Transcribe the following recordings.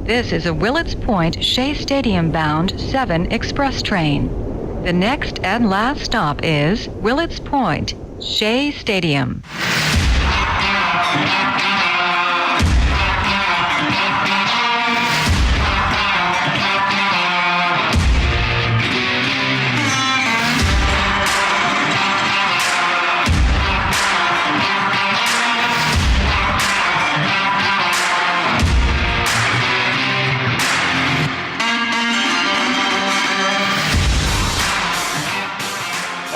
This is a Willets Point Shea Stadium bound 7 express train. The next and last stop is Willets Point Shea Stadium.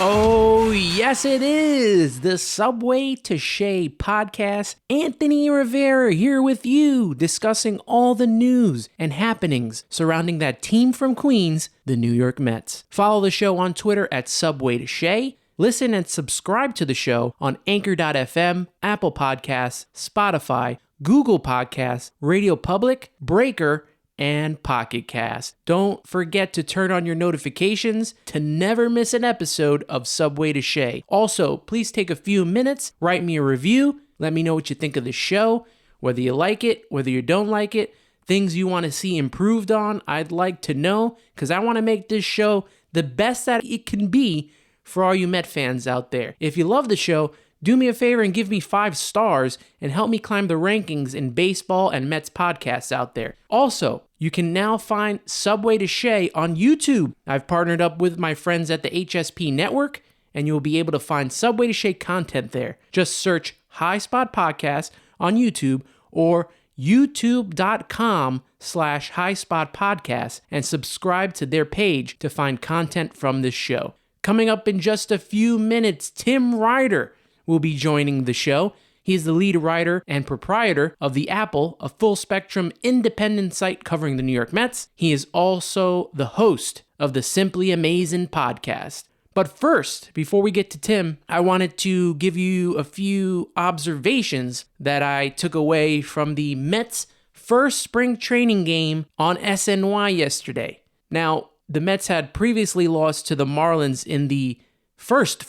Oh, yes, it is the Subway To Shea Podcast. Anthony Rivera here with you, discussing all the news and happenings surrounding that team from Queens, the New York Mets. Follow the show on Twitter at Subway To Shea. Listen and subscribe to the show on Anchor.fm, Apple Podcasts, Spotify, Google Podcasts, Radio Public, Breaker, and Pocket Cast. Don't forget to turn on your notifications to never miss an episode of Subway To Shea. Also, please take a few minutes, write me a review, let me know what you think of the show, whether you like it, whether you don't like it, things you want to see improved on. I'd like to know, because I want to make this show the best that it can be for all you Met fans out there. If you love the show, do me a favor and give me 5 stars and help me climb the rankings in baseball and Mets podcasts out there. Also, you can now find Subway To Shea on YouTube. I've partnered up with my friends at the HSP Network, and you'll be able to find Subway To Shea content there. Just search High Spot Podcast on YouTube or youtube.com/High Spot Podcast and subscribe to their page to find content from this show. Coming up in just a few minutes, Tim Ryder will be joining the show. He is the lead writer and proprietor of The Apple, a full-spectrum independent site covering the New York Mets. He is also the host of the Simply Amazin podcast. But first, before we get to Tim, I wanted to give you a few observations that I took away from the Mets' first spring training game on SNY yesterday. Now, the Mets had previously lost to the Marlins in the first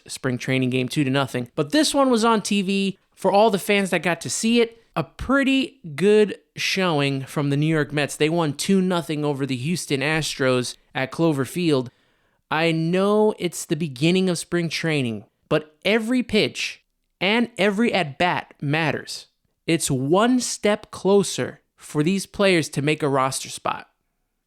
spring training game 2-0, but this one was on TV for all the fans that got to see it. A pretty good showing from the New York Mets. They won 2-0 over the Houston Astros at Clover Field. I know it's the beginning of spring training, but every pitch and every at-bat matters. It's one step closer for these players to make a roster spot.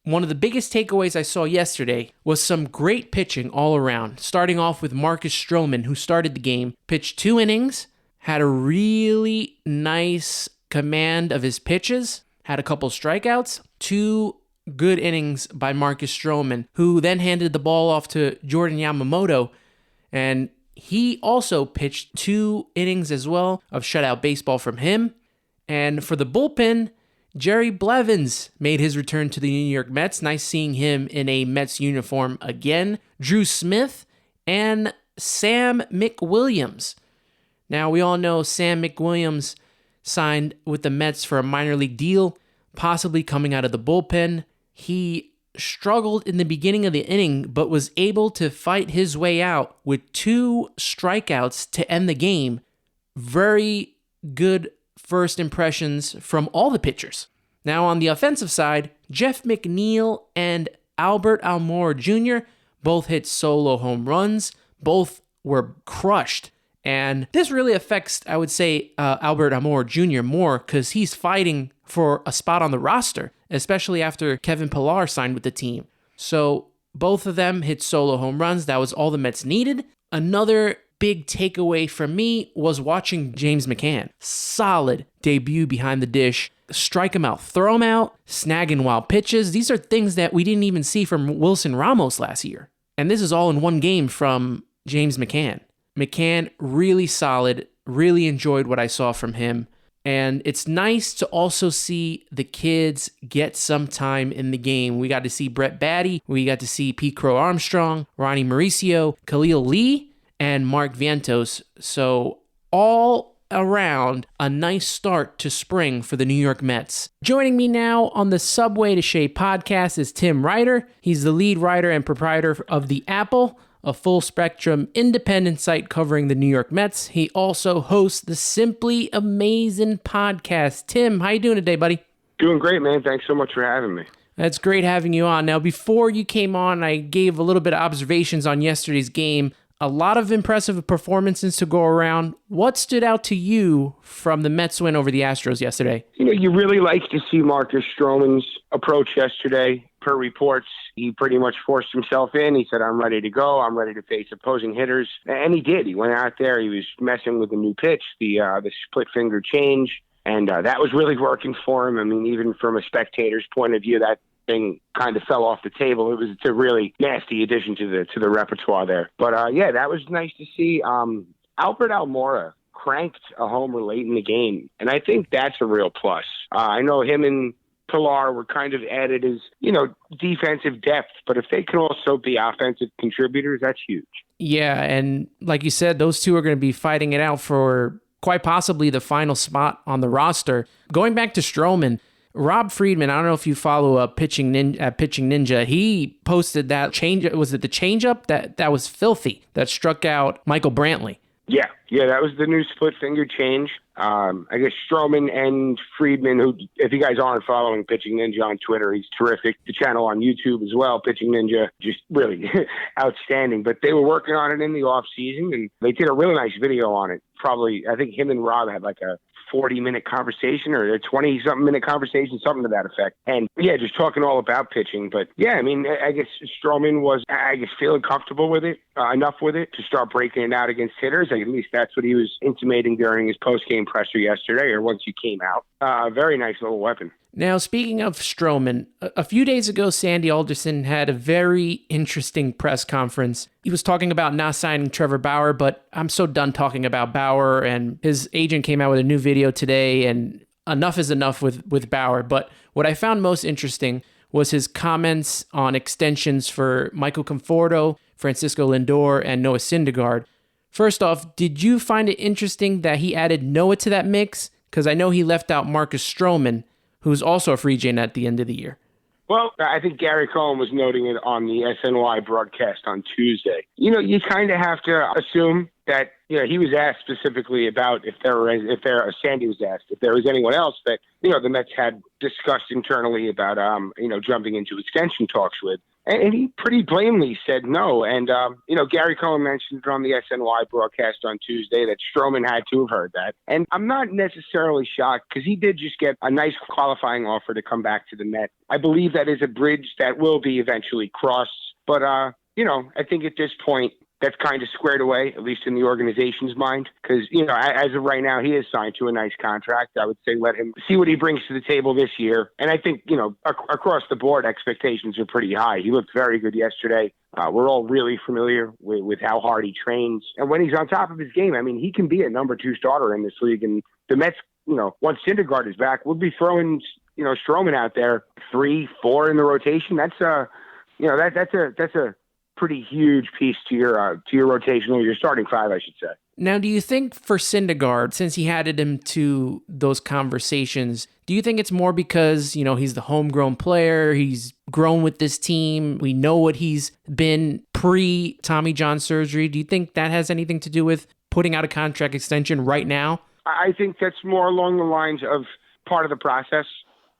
One of the biggest takeaways I saw yesterday was some great pitching all around, starting off with Marcus Stroman, who started the game, pitched 2 innings, had a really nice command of his pitches, had a couple strikeouts, 2 good innings by Marcus Stroman, who then handed the ball off to Jordan Yamamoto, and he also pitched 2 innings as well of shutout baseball from him. And for the bullpen, Jerry Blevins made his return to the New York Mets. Nice seeing him in a Mets uniform again. Drew Smith and Sam McWilliams. Now, we all know Sam McWilliams signed with the Mets for a minor league deal, possibly coming out of the bullpen. He struggled in the beginning of the inning, but was able to fight his way out with 2 strikeouts to end the game. Very good first impressions from all the pitchers. Now on the offensive side, Jeff McNeil and Albert Almora Jr. both hit solo home runs. Both were crushed. And this really affects, I would say, Albert Almora Jr. more because he's fighting for a spot on the roster, especially after Kevin Pillar signed with the team. So both of them hit solo home runs. That was all the Mets needed. Another big takeaway from me was watching James Mccann. Solid debut behind the dish. Strike him out, throw him out, snagging wild pitches. These are things that we didn't even see from Wilson Ramos last year. And this is all in one game from James Mccann. Mccann, really solid. Really enjoyed what I saw from him. And it's nice to also see the kids get some time in the game. We got to see Brett Batty. We got to see Pete Crow Armstrong, Ronnie Mauricio, Khalil Lee, and Mark Vientos. So all around, a nice start to spring for the New York Mets. Joining me now on the Subway To Shea podcast is Tim Ryder. He's the lead writer and proprietor of The Apple, a full-spectrum independent site covering the New York Mets. He also hosts the Simply Amazin podcast. Tim, how you doing today, buddy? Doing great, man. Thanks so much for having me. That's great having you on. Now, before you came on, I gave a little bit of observations on yesterday's game. A lot of impressive performances to go around. What stood out to you from the Mets win over the Astros yesterday? You really like to see Marcus Stroman's approach yesterday. Per reports, he pretty much forced himself in. He said, I'm ready to go. I'm ready to face opposing hitters. And he did. He went out there. He was messing with the new pitch, the split finger change. And that was really working for him. I mean, even from a spectator's point of view, that thing kind of fell off the table. It was a really nasty addition to the repertoire there. But that was nice to see. Albert Almora cranked a homer late in the game, and I think that's a real plus. I know him and Pilar were kind of added as, defensive depth, but if they can also be offensive contributors, that's huge. Yeah, and like you said, those two are going to be fighting it out for quite possibly the final spot on the roster. Going back to Stroman, Rob Friedman, I don't know if you follow Pitching Ninja, he posted that change. Was it the changeup that was filthy that struck out Michael Brantley? Yeah, that was the new split finger change. I guess Stroman and Friedman, who, if you guys aren't following Pitching Ninja on Twitter, he's terrific. The channel on YouTube as well, Pitching Ninja, just really outstanding. But they were working on it in the off season, and they did a really nice video on it. Probably, I think him and Rob had like a 40-minute conversation or a 20-something minute conversation, something to that effect. And just talking all about pitching. But I mean, I guess Stroman was, feeling comfortable with it, enough with it to start breaking it out against hitters. At least that's what he was intimating during his post-game presser yesterday, or once he came out. Very nice little weapon. Now, speaking of Stroman, a few days ago, Sandy Alderson had a very interesting press conference. He was talking about not signing Trevor Bauer, but I'm so done talking about Bauer, and his agent came out with a new video today, and enough is enough with Bauer. But what I found most interesting was his comments on extensions for Michael Conforto, Francisco Lindor, and Noah Syndergaard. First off, did you find it interesting that he added Noah to that mix? Because I know he left out Marcus Stroman, who's also a free agent at the end of the year. Well, I think Gary Cohen was noting it on the SNY broadcast on Tuesday. You kind of have to assume that, he was asked specifically about Sandy was asked if there was anyone else that, the Mets had discussed internally about, jumping into extension talks with. And he pretty plainly said no. And, Gary Cohen mentioned it on the SNY broadcast on Tuesday that Stroman had to have heard that. And I'm not necessarily shocked because he did just get a nice qualifying offer to come back to the Mets. I believe that is a bridge that will be eventually crossed. But, I think at this point, that's kind of squared away, at least in the organization's mind. Because, as of right now, he is signed to a nice contract. I would say let him see what he brings to the table this year. And I think, across the board, expectations are pretty high. He looked very good yesterday. We're all really familiar with how hard he trains. And when he's on top of his game, I mean, he can be a number 2 starter in this league. And the Mets, once Syndergaard is back, we'll be throwing, Stroman out there 3, 4 in the rotation. That's a pretty huge piece to your rotational, your starting 5, I should say. Now, do you think for Syndergaard, since he added him to those conversations, do you think it's more because, he's the homegrown player, he's grown with this team, we know what he's been pre-Tommy John surgery? Do you think that has anything to do with putting out a contract extension right now? I think that's more along the lines of part of the process.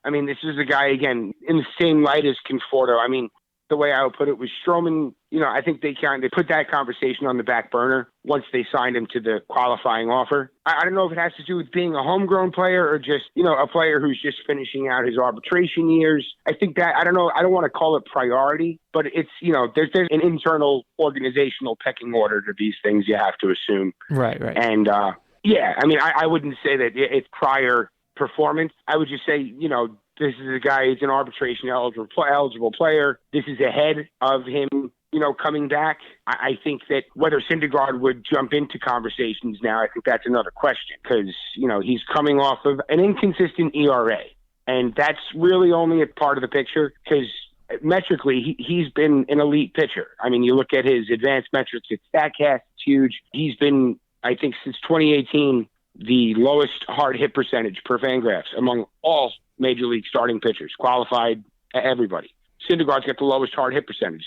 I mean, this is a guy, again, in the same light as Conforto. I mean, the way I would put it was Stroman, I think they kind of put that conversation on the back burner once they signed him to the qualifying offer. I don't know if it has to do with being a homegrown player or just, a player who's just finishing out his arbitration years. I think that, I don't know, I don't want to call it priority, but it's, there's an internal organizational pecking order to these things you have to assume. Right. And, I mean, I wouldn't say that it's prior performance. I would just say, this is a guy who's an arbitration eligible player. This is ahead of him, coming back. I think that whether Syndergaard would jump into conversations now, I think that's another question because, he's coming off of an inconsistent ERA. And that's really only a part of the picture because metrically, he's been an elite pitcher. I mean, you look at his advanced metrics, it's StatCast, it's huge. He's been, I think, since 2018, the lowest hard hit percentage per Fangraphs among all major league starting pitchers, qualified everybody. Syndergaard's got the lowest hard hit percentage.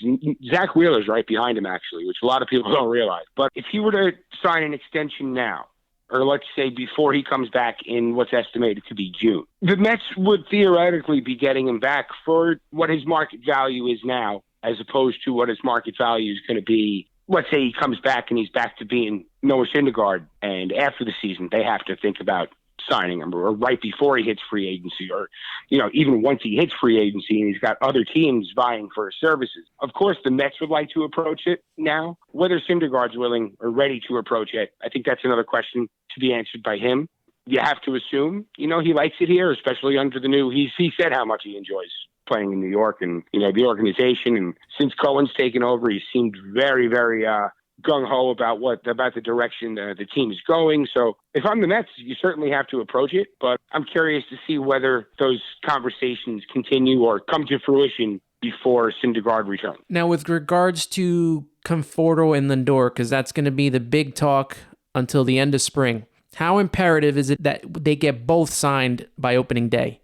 Zach Wheeler's right behind him, actually, which a lot of people don't realize. But if he were to sign an extension now, or let's say before he comes back in what's estimated to be June. The Mets would theoretically be getting him back for what his market value is now, as opposed to what his market value is going to be. Let's say he comes back and he's back to being Noah Syndergaard, and after the season, they have to think about signing him, or right before he hits free agency, or, even once he hits free agency and he's got other teams vying for his services. Of course, the Mets would like to approach it now. Whether Syndergaard's willing or ready to approach it, I think that's another question to be answered by him. You have to assume, he likes it here, especially under the new, he said how much he enjoys playing in New York and, the organization. And since Cohen's taken over, he seemed very, very, gung-ho about the direction the team is going. So if I'm the Mets, you certainly have to approach it, but I'm curious to see whether those conversations continue or come to fruition before Syndergaard returns. Now, with regards to Conforto and Lindor, because that's going to be the big talk until the end of spring, how imperative is it that they get both signed by opening day?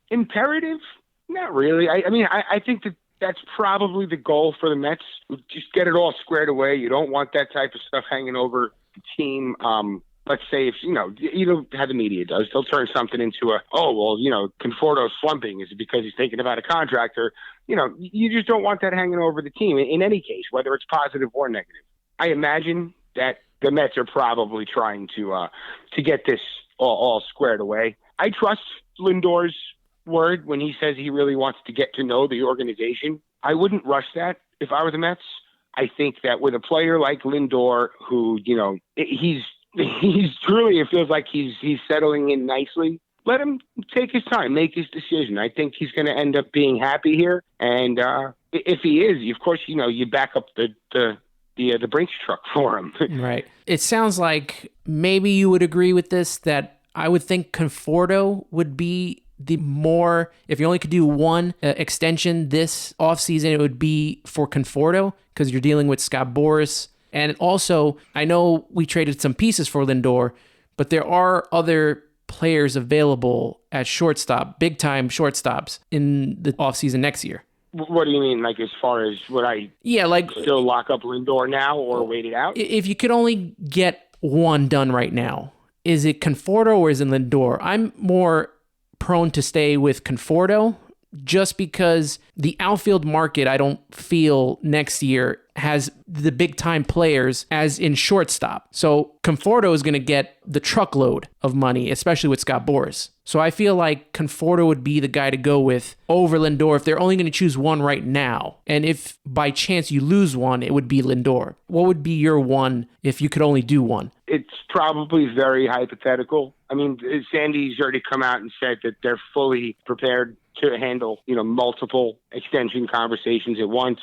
Imperative? Not really. I think that's probably the goal for the Mets. Just get it all squared away. You don't want that type of stuff hanging over the team. Let's say if, you know how the media does. They'll turn something into Conforto's slumping. Is it because he's thinking about a contract? Or, you just don't want that hanging over the team in any case, whether it's positive or negative. I imagine that the Mets are probably trying to get this all squared away. I trust Lindor's word when he says he really wants to get to know the organization. I wouldn't rush that if I were the Mets. I think that with a player like Lindor, who, he's truly, it feels like he's settling in nicely, let him take his time, make his decision. I think he's going to end up being happy here. And if he is, of course, you back up the Brinks truck for him. Right. It sounds like maybe you would agree with this, that I would think Conforto would be the more, if you only could do one extension this offseason, it would be for Conforto, because you're dealing with Scott Boras. And also, I know we traded some pieces for Lindor, but there are other players available at shortstop, big-time shortstops in the offseason next year. What do you mean? Like, as far as would I still lock up Lindor now or wait it out? If you could only get one done right now, is it Conforto or is it Lindor? I'm more prone to stay with Conforto, just because the outfield market, I don't feel next year has the big time players as in shortstop. So Conforto is going to get the truckload of money, especially with Scott Boras. So I feel like Conforto would be the guy to go with over Lindor if they're only going to choose one right now. And if by chance you lose one, it would be Lindor. What would be your one if you could only do one? It's probably very hypothetical. I mean, Sandy's already come out and said that they're fully prepared to handle, multiple extension conversations at once.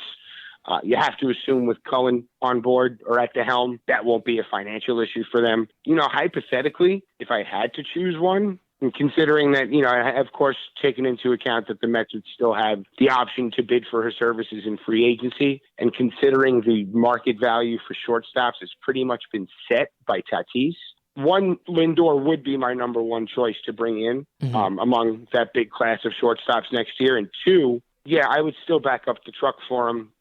You have to assume with Cohen on board or at the helm, that won't be a financial issue for them. Hypothetically, if I had to choose one, and considering that, I have, of course, taken into account that the Mets would still have the option to bid for her services in free agency, and considering the market value for shortstops has pretty much been set by Tatis, one, Lindor would be my number one choice to bring in among that big class of shortstops next year. And two, I would still back up the truck for him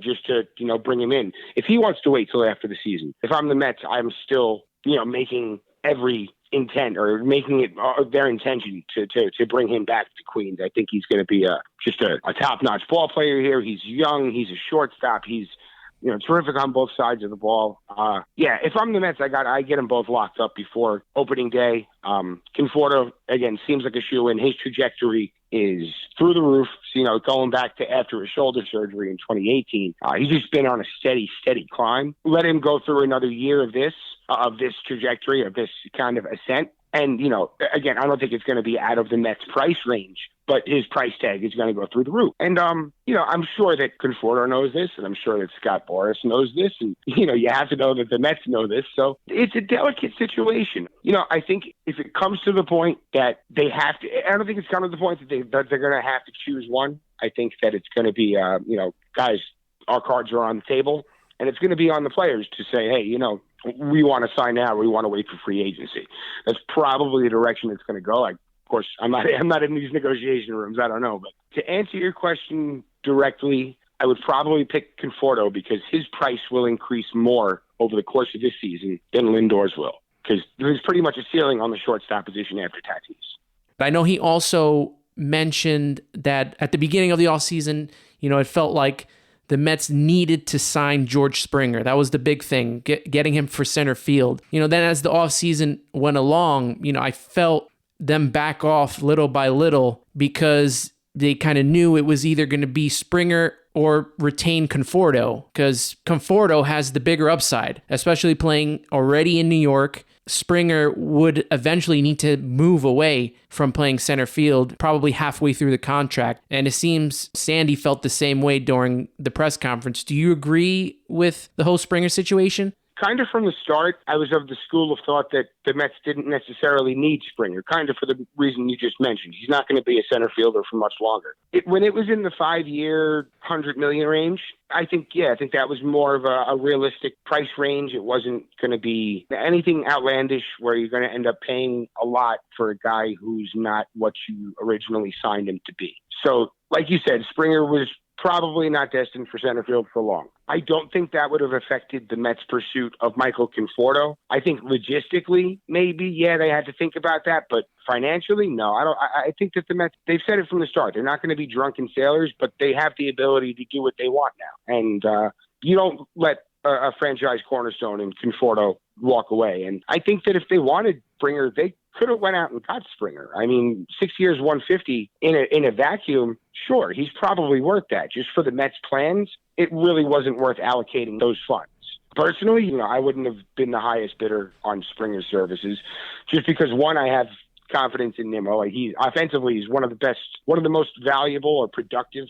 just to, bring him in. If he wants to wait till after the season, if I'm the Mets, I'm still, making every intent or making it their intention to bring him back to Queens. I think he's going to be just a top-notch ball player here. He's young. He's a shortstop. He's terrific on both sides of the ball. If I'm the Mets, I get them both locked up before opening day. Conforto, again, seems like a shoe-in. His trajectory is through the roof. So, going back to after his shoulder surgery in 2018, he's just been on a steady climb. Let him go through another year of this trajectory, of this kind of ascent. And, again, I don't think it's going to be out of the Mets price range, but his price tag is going to go through the roof. And, I'm sure that Conforto knows this, and I'm sure that Scott Boras knows this. And, you have to know that the Mets know this. So it's a delicate situation. I think if it comes to the point that they have to, I don't think it's come to the point that they're going to have to choose one. I think that it's going to be, guys, our cards are on the table, and it's going to be on the players to say, hey, we want to sign now. We want to wait for free agency. That's probably the direction it's going to go. Of course, I'm not in these negotiation rooms. I don't know. But to answer your question directly, I would probably pick Conforto because his price will increase more over the course of this season than Lindor's will. because there's pretty much a ceiling on the shortstop position after Tatis. I know he also mentioned that at the beginning of the offseason, it felt like the Mets needed to sign George Springer. That was the big thing, getting him for center field. Then as the offseason went along, I felt them back off little by little because they kind of knew it was either going to be Springer or retain Conforto, because Conforto has the bigger upside, especially playing already in New York. Springer would eventually need to move away from playing center field probably halfway through the contract. And it seems Sandy felt the same way during the press conference. Do you agree with the whole Springer situation? Kind of from the start, I was of the school of thought that the Mets didn't necessarily need Springer, kind of for the reason you just mentioned. He's not going to be a center fielder for much longer. When it was in the 5-year, $100 million range, I think that was more of a realistic price range. It wasn't going to be anything outlandish where you're going to end up paying a lot for a guy who's not what you originally signed him to be. So, like you said, Springer was probably not destined for center field for long. I don't think that would have affected the Mets' pursuit of Michael Conforto. I think logistically, maybe, they had to think about that, but financially, no. I think that the Mets, they've said it from the start. They're not going to be drunken sailors, but they have the ability to do what they want now. And you don't let a franchise cornerstone in Conforto walk away. And I think that if they wanted Springer, they could have went out and got Springer. I mean, 6 years, $150 in a vacuum. Sure, he's probably worth that. Just for the Mets' plans, it really wasn't worth allocating those funds. Personally, I wouldn't have been the highest bidder on Springer's services, just because one, I have confidence in Nimmo. Offensively, he's one of the most valuable or productive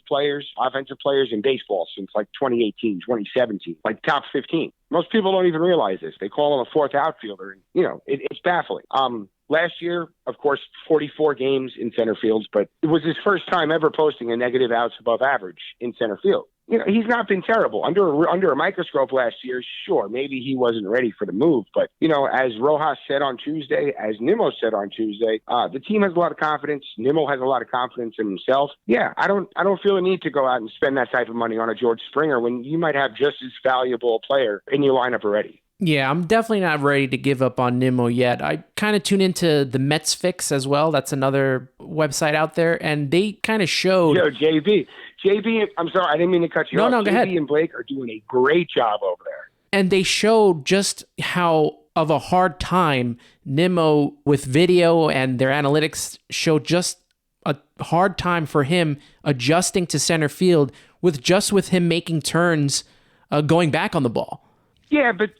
offensive players in baseball since like 2018, 2017, like top 15. Most people don't even realize this. They call him a fourth outfielder, and it's baffling. Last year, of course, 44 games in center field, but it was his first time ever posting a negative outs above average in center field. He's not been terrible. Under a microscope last year, sure, maybe he wasn't ready for the move. But, as Rojas said on Tuesday, as Nimmo said on Tuesday, the team has a lot of confidence. Nimmo has a lot of confidence in himself. Yeah, I don't feel a need to go out and spend that type of money on a George Springer when you might have just as valuable a player in your lineup already. Yeah, I'm definitely not ready to give up on Nimmo yet. I kind of tune into the Mets Fix as well. That's another website out there, and they kind of showed... JB, I'm sorry, I didn't mean to cut you off. No, go ahead. JB and Blake are doing a great job over there. And they showed just how of a hard time Nimmo with video and their analytics showed just a hard time for him adjusting to center field with him making turns going back on the ball. Yeah, but,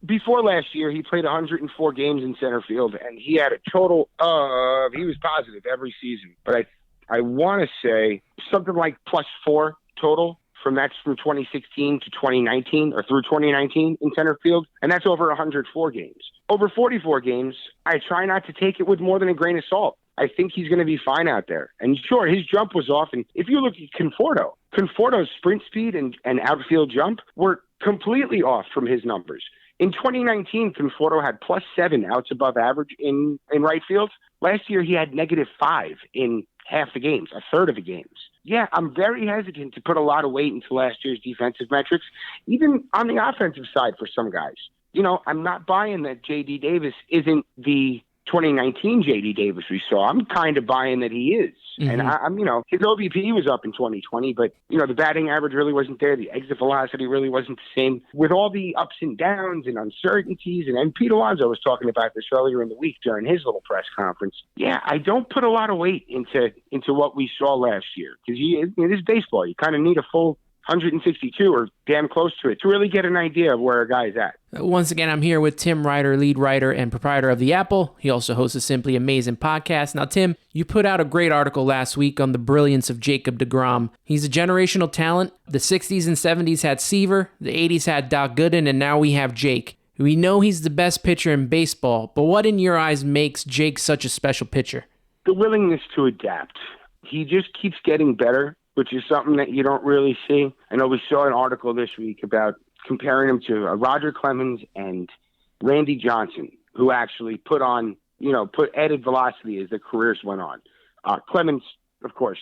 before last year, he played 104 games in center field, and he had a total of, he was positive every season. But I want to say something like +4 total from 2016 to 2019 or through 2019 in center field. And that's over 104 games. Over 44 games, I try not to take it with more than a grain of salt. I think he's going to be fine out there. And sure, his jump was off. And if you look at Conforto's sprint speed and outfield jump were completely off from his numbers. In 2019, Conforto had +7 outs above average in right field. Last year, he had -5 in half the games, a third of the games. Yeah, I'm very hesitant to put a lot of weight into last year's defensive metrics, even on the offensive side for some guys. I'm not buying that J.D. Davis isn't the 2019 J.D. Davis we saw. I'm kind of buying that he is. Mm-hmm. And I'm his OBP was up in 2020, but, the batting average really wasn't there. The exit velocity really wasn't the same. With all the ups and downs and uncertainties, and Pete Alonso was talking about this earlier in the week during his little press conference. Yeah, I don't put a lot of weight into what we saw last year, because it is baseball. You kind of need a full 162 or damn close to it to really get an idea of where a guy's at. Once again, I'm here with Tim Ryder, lead writer and proprietor of The Apple. He also hosts the Simply Amazin podcast. Now, Tim, you put out a great article last week on the brilliance of Jacob deGrom. He's a generational talent. The 60s and 70s had Seaver, the 80s had Doc Gooden, and now we have Jake. We know he's the best pitcher in baseball, but what in your eyes makes Jake such a special pitcher? The willingness to adapt. He just keeps getting better, which is something that you don't really see. I know we saw an article this week about comparing him to Roger Clemens and Randy Johnson, who actually put added velocity as their careers went on. Clemens, of course,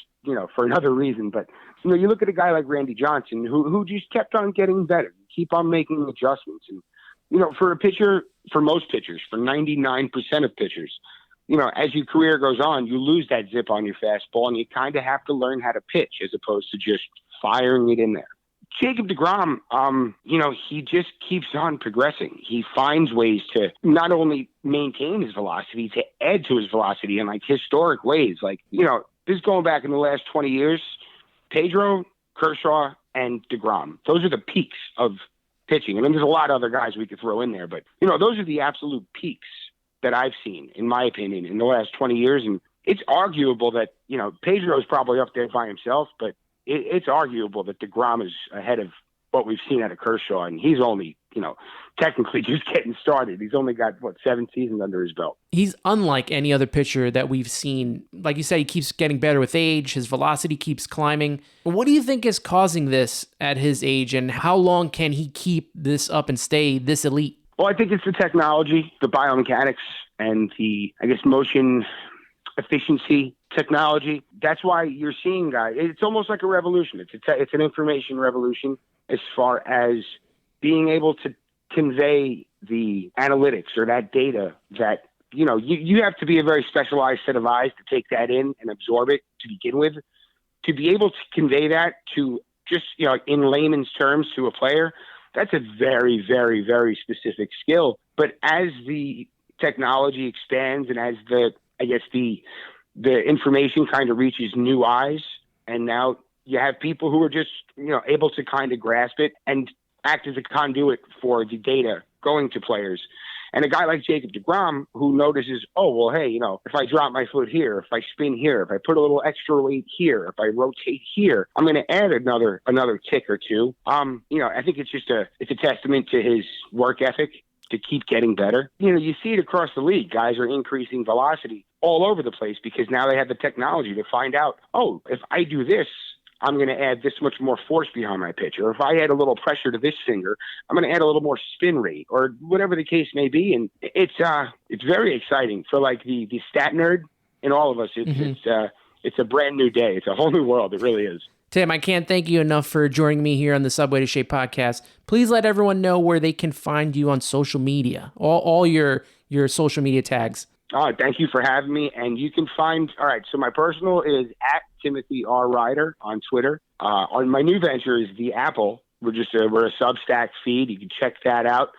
for another reason, but you look at a guy like Randy Johnson, who just kept on getting better, keep on making adjustments, and for a pitcher, for most pitchers, for 99% of pitchers, as your career goes on, you lose that zip on your fastball, and you kind of have to learn how to pitch as opposed to just firing it in there. Jacob deGrom, he just keeps on progressing. He finds ways to not only maintain his velocity, to add to his velocity in like historic ways. Like, this is going back in the last 20 years, Pedro, Kershaw, and deGrom. Those are the peaks of pitching. And then there's a lot of other guys we could throw in there, but those are the absolute peaks that I've seen, in my opinion, in the last 20 years. And it's arguable that, Pedro is probably up there by himself, but it's arguable that deGrom is ahead of what we've seen out of Kershaw. And he's only, technically just getting started. He's only got 7 seasons under his belt. He's unlike any other pitcher that we've seen. Like you said, he keeps getting better with age. His velocity keeps climbing. What do you think is causing this at his age, and how long can he keep this up and stay this elite? Well, I think it's the technology, the biomechanics, and the, motion efficiency technology. That's why you're seeing guys. It's almost like a revolution. It's an information revolution as far as being able to convey the analytics or that data that, you have to be a very specialized set of eyes to take that in and absorb it to begin with. To be able to convey that to just, in layman's terms to a player, that's a very, very, very specific skill. But as the technology expands and as the information kind of reaches new eyes, and now you have people who are just, able to kind of grasp it and act as a conduit for the data going to players. And a guy like Jacob deGrom, who notices, oh, well, hey, if I drop my foot here, if I spin here, if I put a little extra weight here, if I rotate here, I'm going to add another tick or two. I think it's just it's a testament to his work ethic to keep getting better. You see it across the league. Guys are increasing velocity all over the place because now they have the technology to find out, oh, if I do this, I'm going to add this much more force behind my pitch. Or if I add a little pressure to this finger, I'm going to add a little more spin rate, or whatever the case may be. And it's very exciting for like the stat nerd in all of us. It's a brand new day. It's a whole new world. It really is. Tim, I can't thank you enough for joining me here on the Subway To Shea podcast. Please let everyone know where they can find you on social media, all your social media tags. Thank you for having me. And you can find, so my personal is at Timothy R. Ryder on Twitter. On my new venture is The Apple. We're a Substack feed. You can check that out.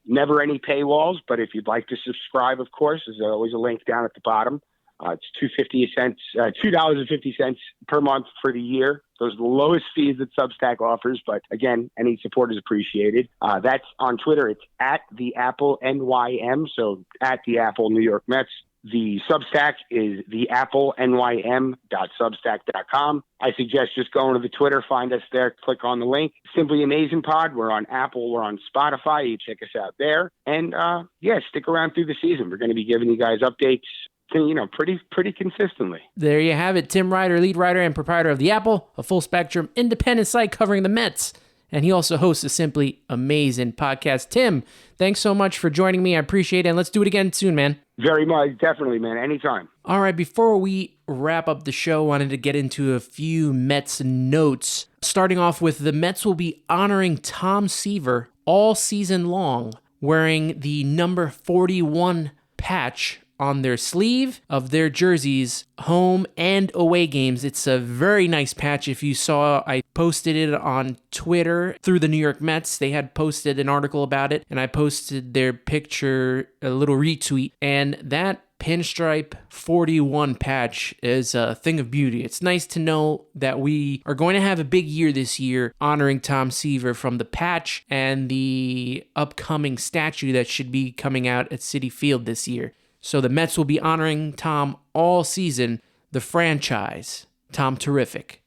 Never any paywalls, but if you'd like to subscribe, of course, there's always a link down at the bottom. It's $2.50 per month for the year. Those are the lowest fees that Substack offers, but again, any support is appreciated. That's on Twitter. It's at the Apple NYM, so at the Apple New York Mets. The Substack is theapplenym.substack.com. I suggest just going to the Twitter, find us there, click on the link. Simply Amazin Pod. We're on Apple. We're on Spotify. You check us out there. And stick around through the season. We're going to be giving you guys updates, pretty consistently. There you have it. Tim Ryder, lead writer and proprietor of The Apple, a full-spectrum independent site covering the Mets. And he also hosts a Simply Amazin podcast. Tim, thanks so much for joining me. I appreciate it. And let's do it again soon, man. Very much. Definitely, man. Anytime. All right. Before we wrap up the show, I wanted to get into a few Mets notes. Starting off with, the Mets will be honoring Tom Seaver all season long, wearing the number 41 patch on their sleeve of their jerseys, home and away games. It's a very nice patch. If you saw, I posted it on Twitter through the New York Mets. They had posted an article about it, and I posted their picture, a little retweet, and that pinstripe 41 patch is a thing of beauty. It's nice to know that we are going to have a big year this year honoring Tom Seaver from the patch and the upcoming statue that should be coming out at Citi Field this year. So the Mets will be honoring Tom all season, the franchise, Tom Terrific.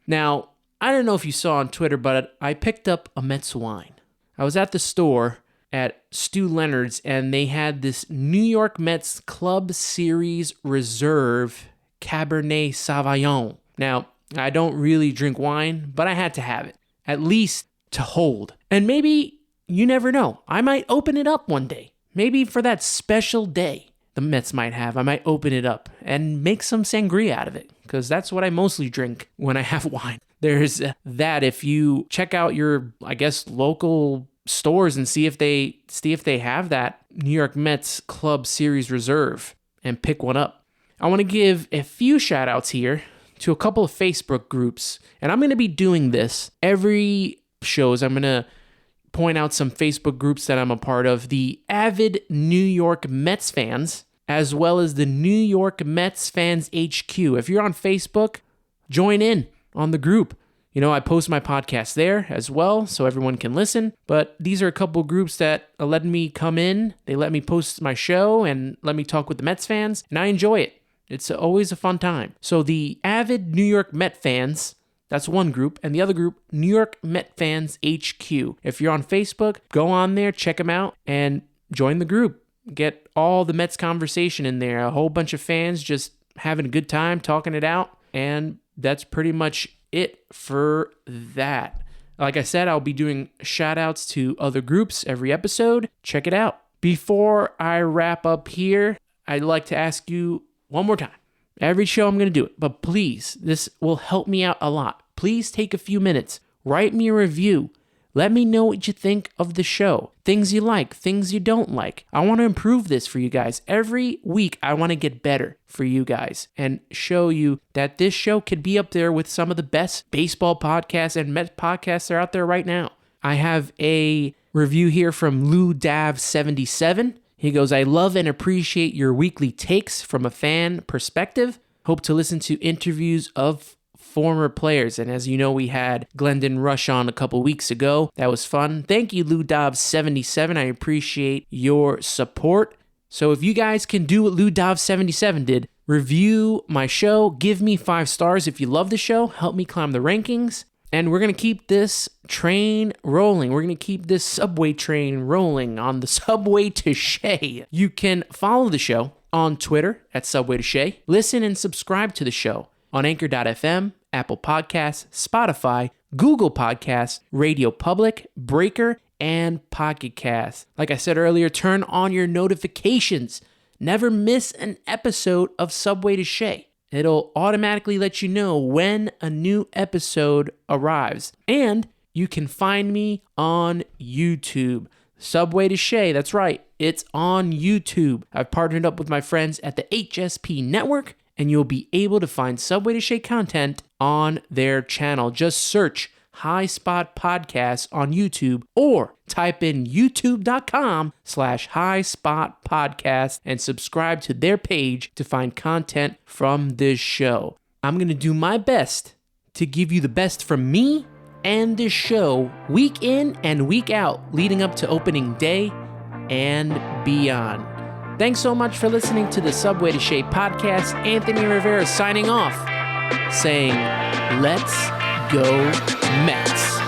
Now, I don't know if you saw on Twitter, but I picked up a Mets wine. I was at the store at Stu Leonard's, and they had this New York Mets Club Series Reserve Cabernet Sauvignon. Now, I don't really drink wine, but I had to have it, at least to hold. And maybe, you never know, I might open it up one day. Maybe for that special day the Mets might have, I might open it up and make some sangria out of it, because that's what I mostly drink when I have wine. There's that. If you check out your, local stores and see if they have that New York Mets Club Series Reserve and pick one up. I want to give a few shout outs here to a couple of Facebook groups, and I'm going to be doing this every shows. I'm going to point out some Facebook groups that I'm a part of, the Avid New York Mets fans, as well as the New York Mets Fans HQ. If you're on Facebook, join in on the group. I post my podcast there as well, so everyone can listen. But these are a couple groups that are letting me come in. They let me post my show and let me talk with the Mets fans, and I enjoy it. It's always a fun time. So the Avid New York Met fans, that's one group, and the other group, New York Met Fans HQ. If you're on Facebook, go on there, check them out, and join the group. Get all the Mets conversation in there. A whole bunch of fans just having a good time, talking it out, and that's pretty much it for that. Like I said, I'll be doing shout outs to other groups every episode. Check it out. Before I wrap up here, I'd like to ask you one more time. Every show I'm going to do it, but please, this will help me out a lot. Please take a few minutes, write me a review. Let me know what you think of the show. Things you like, things you don't like. I want to improve this for you guys. Every week, I want to get better for you guys and show you that this show could be up there with some of the best baseball podcasts and Met podcasts that are out there right now. I have a review here from Lou Dav77. He goes, I love and appreciate your weekly takes from a fan perspective. Hope to listen to interviews of former players. And as you know, we had Glendon Rush on a couple weeks ago. That was fun. Thank you, Lou Dobbs77. I appreciate your support. So if you guys can do what Lou Dobbs77 did, review my show, give me 5 stars if you love the show, help me climb the rankings. And we're going to keep this train rolling. We're going to keep this subway train rolling on the Subway To Shea. You can follow the show on Twitter at Subway To Shea. Listen and subscribe to the show on Anchor.fm, Apple Podcasts, Spotify, Google Podcasts, Radio Public, Breaker, and Pocket Cast. Like I said earlier, turn on your notifications. Never miss an episode of Subway To Shea. It'll automatically let you know when a new episode arrives. And you can find me on YouTube. Subway To Shea, that's right, it's on YouTube. I've partnered up with my friends at the HSP Network, and you'll be able to find Subway To Shea content on their channel. Just search High Spot Podcast on YouTube or type in youtube.com/High Spot Podcast and subscribe to their page to find content from this show. I'm going to do my best to give you the best from me and this show week in and week out leading up to opening day and beyond. Thanks so much for listening to the Subway To Shea Podcast. Anthony Rivera signing off, saying, let's go Mets.